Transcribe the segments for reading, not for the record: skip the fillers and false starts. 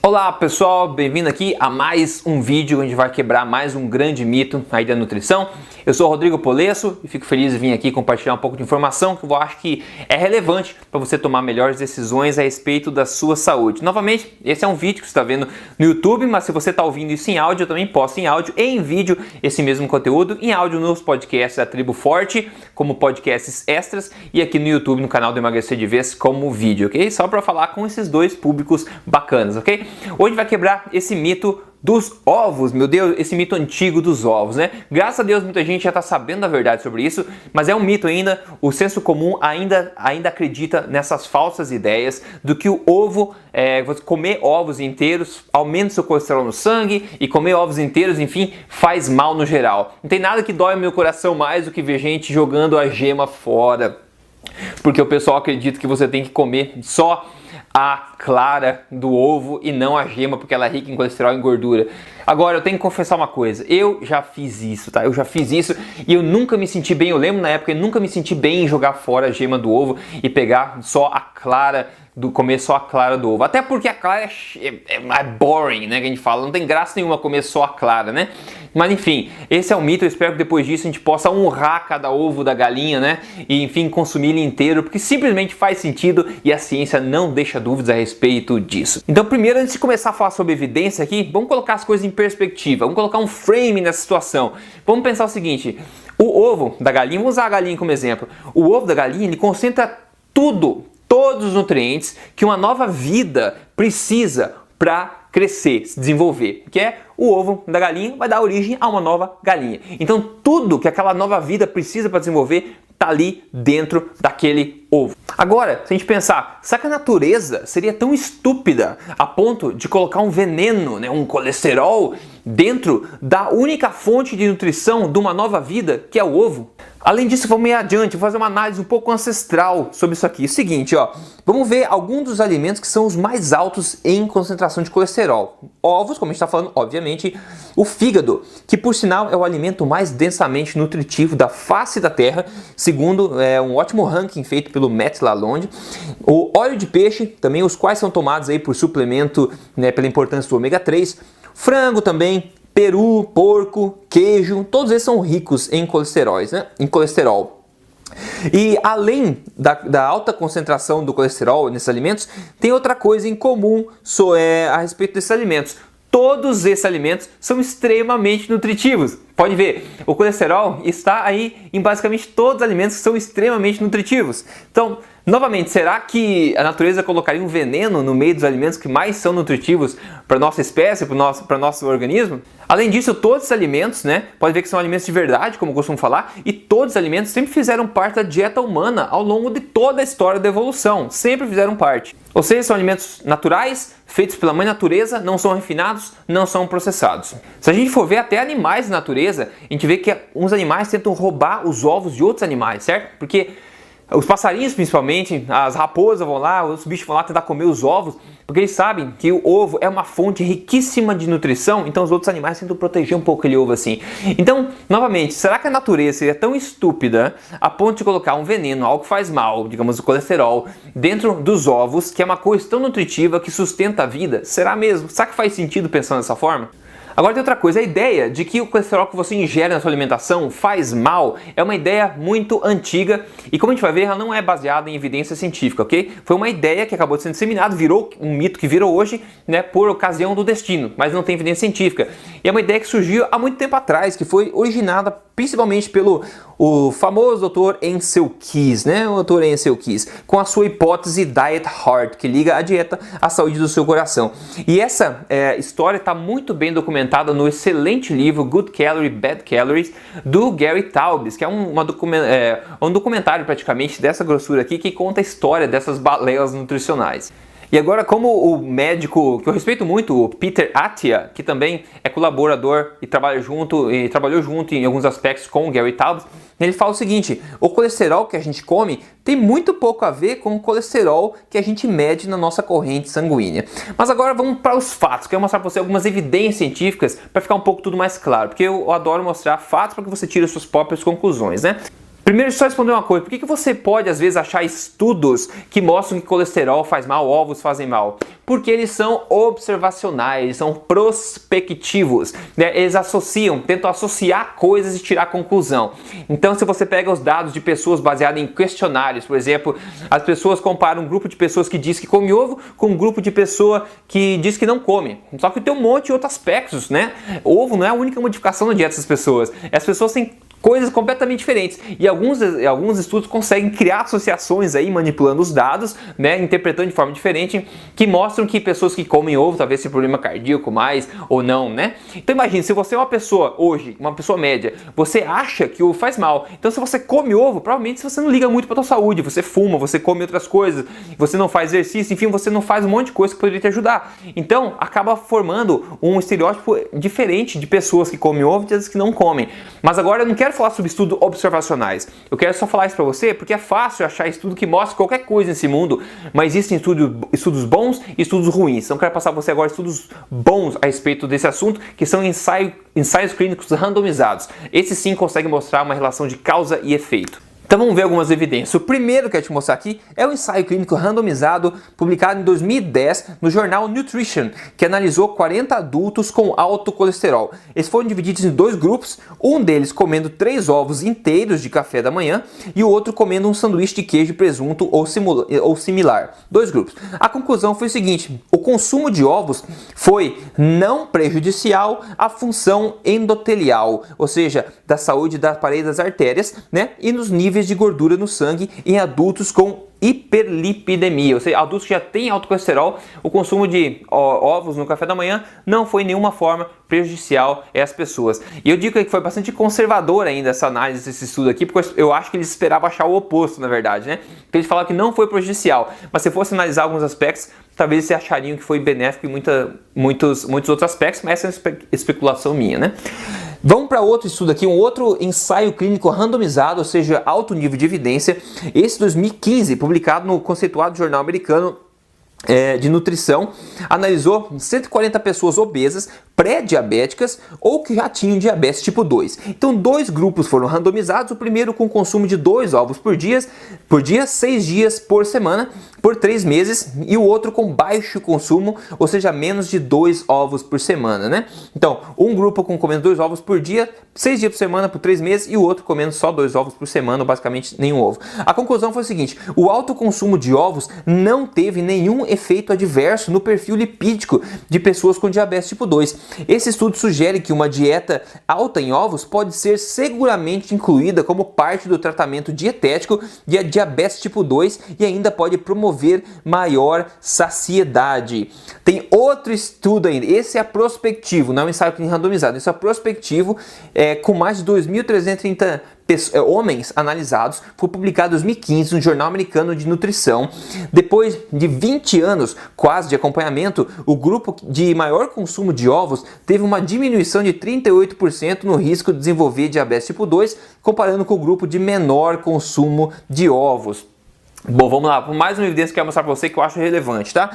Olá pessoal, bem-vindo aqui a mais um vídeo onde a gente vai quebrar mais um grande mito aí da nutrição. Eu sou o Rodrigo Polesso e fico feliz de vir aqui compartilhar um pouco de informação que eu acho que é relevante para você tomar melhores decisões a respeito da sua saúde. Novamente, esse é um vídeo que você está vendo no YouTube, mas se você está ouvindo isso em áudio, eu também posto em áudio e em vídeo esse mesmo conteúdo, em áudio nos podcasts da Tribo Forte, como podcasts extras, e aqui no YouTube, no canal do Emagrecer de Vez, como vídeo, ok? Só para falar com esses dois públicos bacanas, ok? Hoje vai quebrar esse mito dos ovos, meu Deus, esse mito antigo dos ovos, né? Graças a Deus muita gente já está sabendo a verdade sobre isso, mas é um mito ainda, o senso comum ainda acredita nessas falsas ideias do que o ovo, você comer ovos inteiros aumenta seu colesterol no sangue e comer ovos inteiros, enfim, faz mal no geral. Não tem nada que dói meu coração mais do que ver gente jogando a gema fora, porque o pessoal acredita que você tem que comer só a clara do ovo e não a gema, porque ela é rica em colesterol e em gordura. Agora, eu tenho que confessar uma coisa, eu já fiz isso, tá? Eu já fiz isso e eu nunca me senti bem, eu lembro na época, eu nunca me senti bem em jogar fora a gema do ovo e pegar só a clara comer só a clara do ovo. Até porque a clara é boring, né, que a gente fala, não tem graça nenhuma comer só a clara, né? Mas enfim, esse é o mito, eu espero que depois disso a gente possa honrar cada ovo da galinha, né? E enfim, consumir ele inteiro, porque simplesmente faz sentido e a ciência não deixa dúvidas a respeito disso. Então primeiro, antes de começar a falar sobre evidência aqui, vamos colocar as coisas em perspectiva, vamos colocar um frame nessa situação. Vamos pensar o seguinte, o ovo da galinha, vamos usar a galinha como exemplo, o ovo da galinha, ele concentra todos os nutrientes que uma nova vida precisa para crescer, se desenvolver, que é o ovo da galinha vai dar origem a uma nova galinha. Então tudo que aquela nova vida precisa para desenvolver está ali dentro daquele ovo. Agora, se a gente pensar, será que a natureza seria tão estúpida a ponto de colocar um veneno, né, um colesterol dentro da única fonte de nutrição de uma nova vida, que é o ovo? Além disso, vamos ir adiante, vou fazer uma análise um pouco ancestral sobre isso aqui. É o seguinte, ó, vamos ver alguns dos alimentos que são os mais altos em concentração de colesterol. Ovos, como a gente está falando, obviamente, o fígado, que por sinal é o alimento mais densamente nutritivo da face da Terra, segundo um ótimo ranking feito pelo Matt Lalonde. O óleo de peixe, também os quais são tomados aí por suplemento, né, pela importância do ômega 3. Frango também. Peru, porco, queijo, todos esses são ricos em colesteróis, né? Em colesterol. E além da alta concentração do colesterol nesses alimentos, tem outra coisa em comum a respeito desses alimentos. Todos esses alimentos são extremamente nutritivos. Pode ver, o colesterol está aí em basicamente todos os alimentos que são extremamente nutritivos. Então, novamente, será que a natureza colocaria um veneno no meio dos alimentos que mais são nutritivos para a nossa espécie, para o nosso organismo? Além disso, todos os alimentos, né, pode ver que são alimentos de verdade, como eu costumo falar, e todos os alimentos sempre fizeram parte da dieta humana ao longo de toda a história da evolução, sempre fizeram parte. Ou seja, são alimentos naturais, feitos pela mãe natureza, não são refinados, não são processados. Se a gente for ver até animais da natureza, a gente vê que uns animais tentam roubar os ovos de outros animais, certo? Porque os passarinhos, principalmente, as raposas vão lá, os bichos vão lá tentar comer os ovos, porque eles sabem que o ovo é uma fonte riquíssima de nutrição, então os outros animais tentam proteger um pouco aquele ovo assim. Então, novamente, será que a natureza seria tão estúpida a ponto de colocar um veneno, algo que faz mal, digamos o colesterol, dentro dos ovos, que é uma coisa tão nutritiva que sustenta a vida? Será mesmo? Será que faz sentido pensar dessa forma? Agora tem outra coisa, a ideia de que o colesterol que você ingere na sua alimentação faz mal é uma ideia muito antiga e, como a gente vai ver, ela não é baseada em evidência científica, ok? Foi uma ideia que acabou sendo disseminada, virou um mito que virou hoje, né, por ocasião do destino, mas não tem evidência científica. E é uma ideia que surgiu há muito tempo atrás, que foi originada principalmente pelo famoso Dr. Ancel Keys, né? O Dr. Ancel Keys, com a sua hipótese Diet Heart, que liga a dieta à saúde do seu coração. E essa história está muito bem documentada no excelente livro Good Calorie, Bad Calories, do Gary Taubes, que é um documentário praticamente dessa grossura aqui, que conta a história dessas balelas nutricionais. E agora, como o médico que eu respeito muito, o Peter Attia, que também é colaborador e trabalhou junto em alguns aspectos com o Gary Taubes, ele fala o seguinte: o colesterol que a gente come tem muito pouco a ver com o colesterol que a gente mede na nossa corrente sanguínea. Mas agora vamos para os fatos. Quero mostrar para você algumas evidências científicas para ficar um pouco tudo mais claro, porque eu adoro mostrar fatos para que você tire as suas próprias conclusões, né? Primeiro, só responder uma coisa. Por que você pode, às vezes, achar estudos que mostram que colesterol faz mal, ovos fazem mal? Porque eles são observacionais, eles são prospectivos, né? Eles tentam associar coisas e tirar conclusão. Então, se você pega os dados de pessoas baseadas em questionários, por exemplo, as pessoas comparam um grupo de pessoas que diz que come ovo com um grupo de pessoa que diz que não come. Só que tem um monte de outros aspectos, né? O ovo não é a única modificação na dieta dessas pessoas. As pessoas têm coisas completamente diferentes. E alguns estudos conseguem criar associações aí, manipulando os dados, né, interpretando de forma diferente, que mostram que pessoas que comem ovo talvez tenham problema cardíaco mais ou não, né? Então imagine, se você é uma pessoa hoje, uma pessoa média, você acha que ovo faz mal. Então se você come ovo, provavelmente você não liga muito para a sua saúde, você fuma, você come outras coisas, você não faz exercício, enfim, você não faz um monte de coisa que poderia te ajudar. Então acaba formando um estereótipo diferente de pessoas que comem ovo e das que não comem. Mas agora eu não quero falar sobre estudos observacionais. Eu quero só falar isso para você porque é fácil achar estudo que mostra qualquer coisa nesse mundo, mas existem estudos bons e estudos ruins. Então eu quero passar para você agora estudos bons a respeito desse assunto, que são ensaios clínicos randomizados. Esses sim conseguem mostrar uma relação de causa e efeito. Então vamos ver algumas evidências. O primeiro que eu quero te mostrar aqui é o ensaio clínico randomizado publicado em 2010 no jornal Nutrition, que analisou 40 adultos com alto colesterol. Eles foram divididos em dois grupos, um deles comendo 3 ovos inteiros de café da manhã e o outro comendo um sanduíche de queijo e presunto ou similar. Dois grupos. A conclusão foi o seguinte: o consumo de ovos foi não prejudicial à função endotelial, ou seja, da saúde da parede das artérias, né? E nos níveis de gordura no sangue em adultos com hiperlipidemia, ou seja, adultos que já têm alto colesterol. O consumo de ovos no café da manhã não foi em nenhuma forma prejudicial a essas pessoas. E eu digo que foi bastante conservador ainda essa análise desse estudo aqui, porque eu acho que eles esperavam achar o oposto, na verdade, né? Porque eles falaram que não foi prejudicial, mas se fosse analisar alguns aspectos, talvez eles achariam que foi benéfico em muitos outros aspectos, mas essa é uma especulação minha, né? Vamos para outro estudo aqui, um outro ensaio clínico randomizado, ou seja, alto nível de evidência. Esse 2015, publicado no conceituado jornal americano de nutrição, analisou 140 pessoas obesas, pré-diabéticas ou que já tinham diabetes tipo 2. Então, dois grupos foram randomizados, o primeiro com consumo de 2 ovos por dia, 6 dias por semana, por 3 meses, e o outro com baixo consumo, ou seja, menos de 2 ovos por semana, né? Então, um grupo comendo 2 ovos por dia, 6 dias por semana, por 3 meses, e o outro comendo só 2 ovos por semana, ou basicamente nenhum ovo. A conclusão foi o seguinte: o alto consumo de ovos não teve nenhum efeito adverso no perfil lipídico de pessoas com diabetes tipo 2. Esse estudo sugere que uma dieta alta em ovos pode ser seguramente incluída como parte do tratamento dietético de diabetes tipo 2 e ainda pode promover maior saciedade. Tem outro estudo ainda, esse é prospectivo, não é um ensaio clínico randomizado, esse é prospectivo, com mais de 2.330 homens analisados, foi publicado em 2015 no Jornal Americano de Nutrição. Depois de 20 anos quase de acompanhamento, o grupo de maior consumo de ovos teve uma diminuição de 38% no risco de desenvolver diabetes tipo 2, comparando com o grupo de menor consumo de ovos. Bom, vamos lá, mais uma evidência que eu quero mostrar para você que eu acho relevante, tá?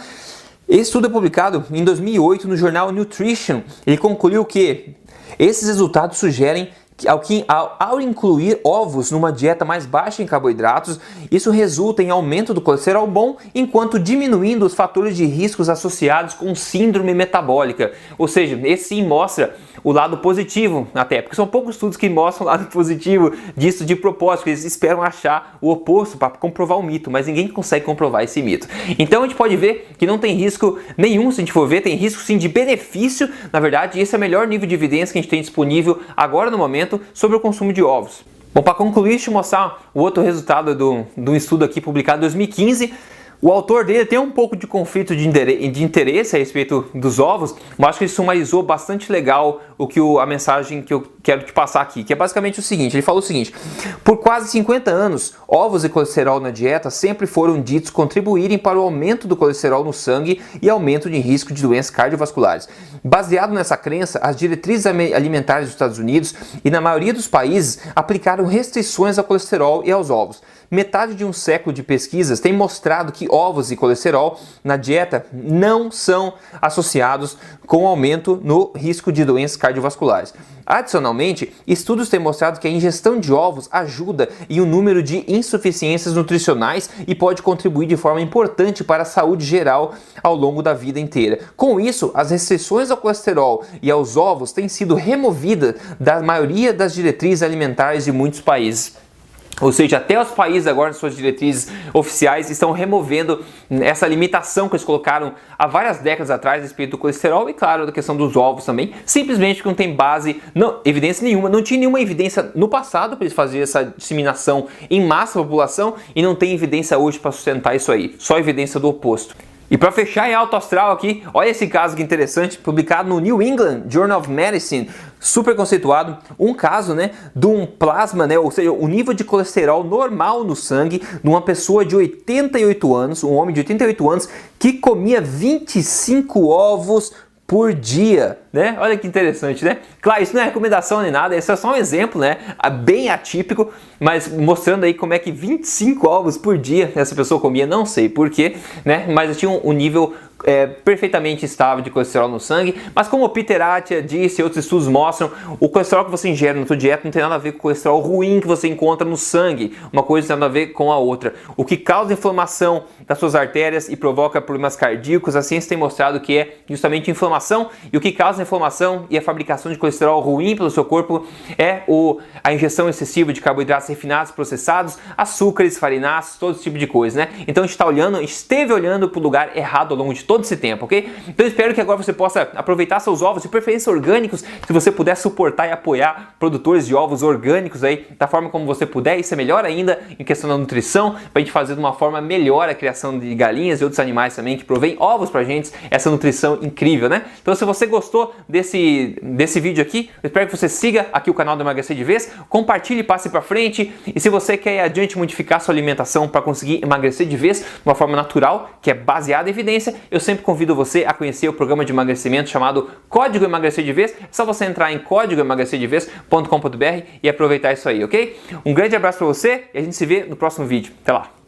Esse estudo é publicado em 2008 no jornal Nutrition. Ele concluiu que esses resultados sugerem ao incluir ovos numa dieta mais baixa em carboidratos, isso resulta em aumento do colesterol bom, enquanto diminuindo os fatores de riscos associados com síndrome metabólica. Ou seja, esse sim mostra o lado positivo até, porque são poucos estudos que mostram o lado positivo disso de propósito, eles esperam achar o oposto para comprovar o mito, mas ninguém consegue comprovar esse mito. Então a gente pode ver que não tem risco nenhum, se a gente for ver, tem risco sim de benefício, na verdade, e esse é o melhor nível de evidência que a gente tem disponível agora no momento sobre o consumo de ovos. Bom, para concluir, deixa eu mostrar o outro resultado do estudo aqui publicado em 2015. O autor dele tem um pouco de conflito de interesse a respeito dos ovos, mas acho que ele sumarizou bastante legal a mensagem que eu quero te passar aqui, que é basicamente o seguinte: ele falou o seguinte: por quase 50 anos, ovos e colesterol na dieta sempre foram ditos contribuírem para o aumento do colesterol no sangue e aumento de risco de doenças cardiovasculares. Baseado nessa crença, as diretrizes alimentares dos Estados Unidos e na maioria dos países aplicaram restrições ao colesterol e aos ovos. metade de um século de pesquisas tem mostrado que ovos e colesterol na dieta não são associados com aumento no risco de doenças cardiovasculares. Adicionalmente, estudos têm mostrado que a ingestão de ovos ajuda em um número de insuficiências nutricionais e pode contribuir de forma importante para a saúde geral ao longo da vida inteira. Com isso, as restrições ao colesterol e aos ovos têm sido removidas da maioria das diretrizes alimentares de muitos países. Ou seja, até os países agora, nas suas diretrizes oficiais, estão removendo essa limitação que eles colocaram há várias décadas atrás a respeito do colesterol e, claro, da questão dos ovos também, simplesmente porque não tem base, evidência nenhuma, não tinha nenhuma evidência no passado para eles fazerem essa disseminação em massa da população e não tem evidência hoje para sustentar isso aí, só evidência do oposto. E para fechar em alto astral aqui, olha esse caso que interessante, publicado no New England Journal of Medicine, super conceituado, um caso, de um plasma, ou seja, o nível de colesterol normal no sangue de uma pessoa de 88 anos, um homem de 88 anos, que comia 25 ovos por dia, Olha que interessante, Claro, isso não é recomendação nem nada, esse é só um exemplo, Bem atípico, mas mostrando aí como é que 25 ovos por dia essa pessoa comia, não sei porquê, Mas tinha um nível perfeitamente estável de colesterol no sangue, mas como o Peter Attia disse e outros estudos mostram, o colesterol que você ingere na sua dieta não tem nada a ver com o colesterol ruim que você encontra no sangue, uma coisa tem nada a ver com a outra. O que causa inflamação das suas artérias e provoca problemas cardíacos, a ciência tem mostrado que é justamente inflamação, e o que causa inflamação e a fabricação de colesterol ruim pelo seu corpo é a ingestão excessiva de carboidratos refinados, processados, açúcares, farináceos, todo esse tipo de coisa, Então a gente esteve olhando para o lugar errado ao longo de todo esse tempo, ok? Então eu espero que agora você possa aproveitar seus ovos de preferência orgânicos, se você puder suportar e apoiar produtores de ovos orgânicos aí, da forma como você puder, isso é melhor ainda em questão da nutrição, para a gente fazer de uma forma melhor a criação de galinhas e outros animais também que provém ovos pra gente, essa nutrição incrível, Então se você gostou desse vídeo aqui, eu espero que você siga aqui o canal do Emagrecer de Vez, compartilhe, passe pra frente, e se você quer ir adiante modificar sua alimentação para conseguir emagrecer de vez de uma forma natural, que é baseada em evidência, eu sempre convido você a conhecer o programa de emagrecimento chamado Código Emagrecer de Vez. É só você entrar em códigoemagrecerdevez.com.br e aproveitar isso aí, ok? Um grande abraço para você e a gente se vê no próximo vídeo. Até lá!